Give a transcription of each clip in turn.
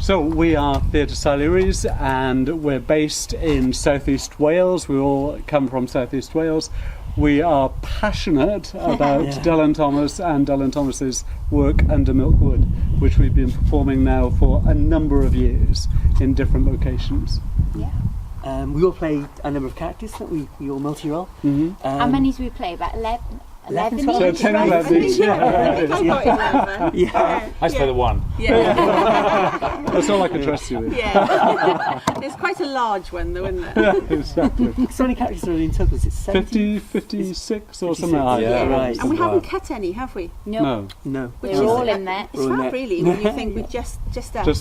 So we are Theatr Silures, and we're based in southeast Wales. We all come from southeast Wales. We are passionate about Dylan Thomas and Dylan Thomas's work under Milkwood, which we've been performing now for a number of years in different locations. Yeah. We all play a number of characters, don't we? We all multi-role. Mm-hmm. How many do we play? About 11? 11 so 10, 11 each. Yeah. I play the one. Yeah. That's all I can trust you with. Yeah. It's quite a large one though, isn't it? Yeah, exactly. So many characters are in total? Is it 70? 56 or something like that. Yeah, right. And we haven't cut any, have we? No. We're all in there. It's fab really when you think we've just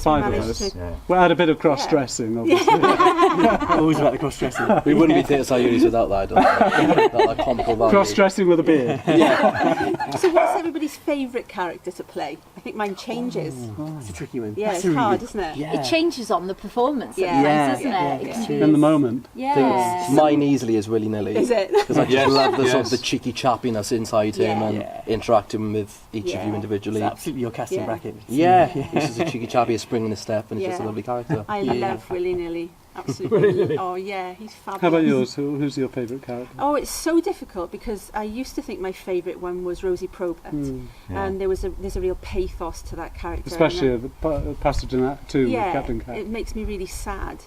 five of us. We'll add a bit of cross-dressing, obviously. Always about the cross-dressing. We wouldn't be Theatr Silures without that, that comical value. Cross-dressing with a beard. So what's everybody's favourite character to play? I think mine changes. It's a tricky one. Yeah, it's hard, isn't it? It changes on the performance Yeah. at times, doesn't it? In the moment. Yeah. Mine easily is willy-nilly. Is it? Because I just love the sort of the cheeky chappiness inside him and interacting with each of you individually. It's absolutely your casting bracket. This is a cheeky chappy, a spring in his step, and it's just a lovely character. I love willy-nilly. Absolutely. Oh yeah, he's fabulous. How about yours? Who's your favourite character? Oh, it's so difficult because I used to think my favourite one was Rosie Probert, and there's a real pathos to that character. Especially the passage in Act 2 with Captain Cat. It makes me really sad.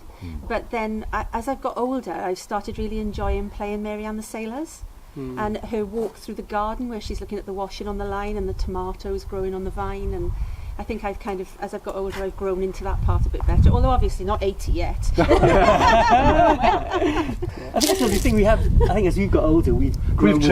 But then, as I've got older, I've started really enjoying playing Mary Ann the Sailors. And her walk through the garden where she's looking at the washing on the line and the tomatoes growing on the vine, and I think I've kind of, as I've got older, I've grown into that part a bit better, although obviously not 80 yet. I think that's the only thing we have. I think as we've got older, we've changed.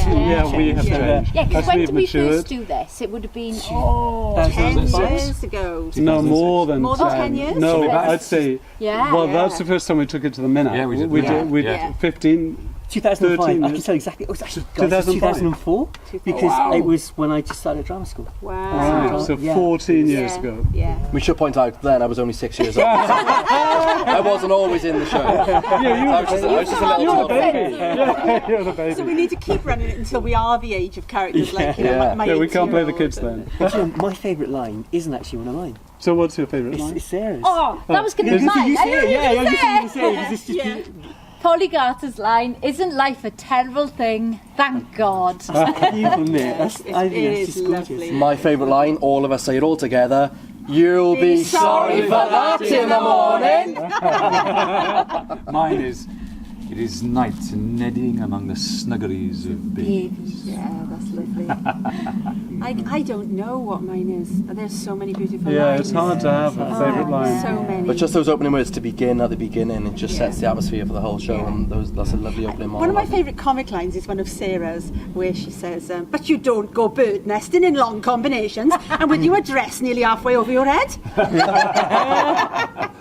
We have changed. Yeah, because when we've did we matured. first do this? It would have been 10 years ago. No, more than 10 years? No, I'd say. Yeah. Well, that's the first time we took it to the Minute. Yeah, we did 15. 2005. 13, I can tell exactly. It was actually 2004 because it was when I just started at drama school. Wow. Right, so 14 years ago. Yeah. We should point out then I was only 6 years old. I wasn't always in the show. I was just a little baby. You're the baby. So we need to keep running it until we are the age of characters like my we can't play the 18-year-old kids then. Actually, my favourite line isn't actually one of mine. So what's your favourite line? It's Sarah's. Oh, that was going to be mine. You say it, I yeah, say you say it. Because it's just Polly Garter's line, isn't life a terrible thing? Thank God. It is lovely. My favourite line, all of us say it all together. You'll be sorry for that in the morning. Mine is, it is night and neddying among the snuggeries of babies. Yeah, that's lovely. I don't know what mine is. There's so many beautiful lines. Yeah, it's hard to have a favourite line. So many. But just those opening words to begin at the beginning, it just sets the atmosphere for the whole show, and that's a lovely opening monologue. One of my favourite comic lines is one of Sarah's, where she says, but you don't go bird nesting in long combinations, and with your dress nearly halfway over your head.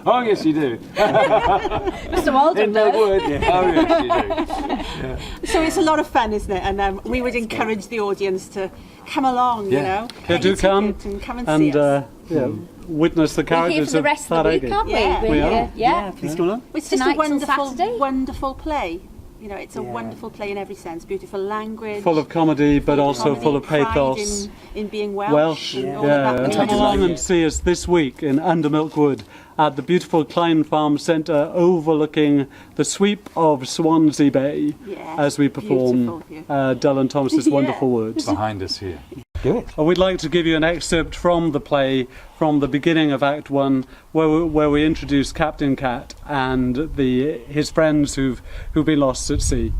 Oh, yes, you do. Mr. Walden In Milkwood. Oh, yes, you do. So it's a lot of fun, isn't it? And we would encourage the audience to come along, you know. Yeah, do come and come and see us. witness the We're characters here for the rest of the week, aren't we? Yeah. We are. Yeah. Please go on. It's just a Tonight till wonderful, Saturday. wonderful play. You know, it's a wonderful play in every sense. Beautiful language. Full of comedy, but also full of pride pathos. in being Welsh. And all of Yeah, that. and come along and see us this week in Under Milkwood at the beautiful Clyne Farm Centre overlooking the sweep of Swansea Bay as we perform Dylan Thomas's wonderful words. Behind us here. Do it. We'd like to give you an excerpt from the play, from the beginning of Act 1, where we introduce Captain Cat and his friends who've been lost at sea.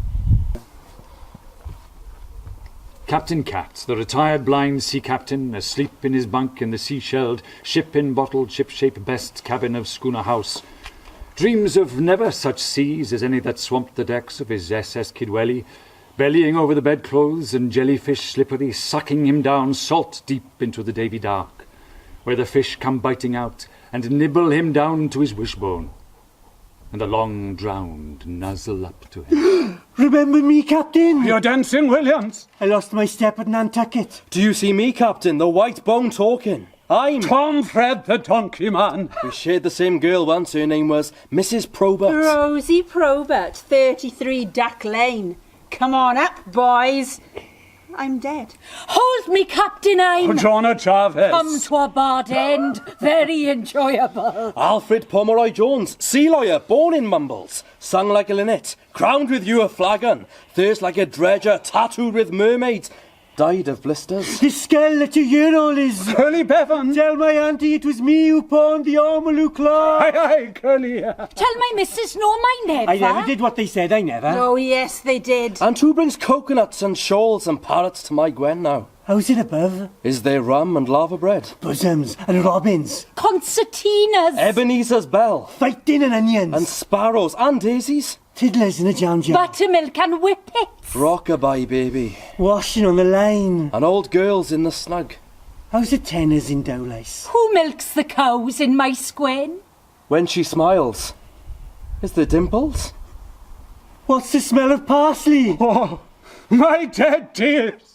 Captain Cat, the retired blind sea captain, asleep in his bunk in the sea-shelled, ship-in-bottled, ship-shape best cabin of Schooner House, dreams of never such seas as any that swamped the decks of his SS Kidwelly, bellying over the bedclothes and jellyfish slippery, sucking him down salt deep into the Davy Dark, where the fish come biting out and nibble him down to his wishbone, and the long drowned nuzzle up to him. Remember me, Captain? You're dancing, Williams! I lost my step at Nantucket. Do you see me, Captain, the white bone talking? I'm Tom Fred the Donkey Man. We shared the same girl once. Her name was Mrs. Probert. Rosie Probert, 33 Duck Lane. Come on up, boys. I'm dead. Hold me, Captain, I'm Joanna Chavez. come to a bad end. Very enjoyable. Alfred Pomeroy Jones, sea lawyer, born in Mumbles, sung like a linnet, crowned with you a flagon, thirst like a dredger, tattooed with mermaids, died of blisters. The skull that you hear all is... Curly Bevan. Tell my auntie it was me who pawned the Overlooking claw. Aye, aye, Curly. Tell my missus no, my never. I never did what they said, I never. Oh, yes, they did. And who brings coconuts and shawls and parrots to my Gwen now? How's it above? Is there rum and lava bread? Bosoms and robins. Concertinas. Ebenezer's bell. Fighting and onions. And sparrows and daisies. Tiddlers in a jam jar. Buttermilk and whippets. Rockabye baby. Washing on the line. And old girls in the snug. How's the tenors in Dowlice? Who milks the cows in my squin? When she smiles, is there dimples? What's the smell of parsley? Oh, my dead dears.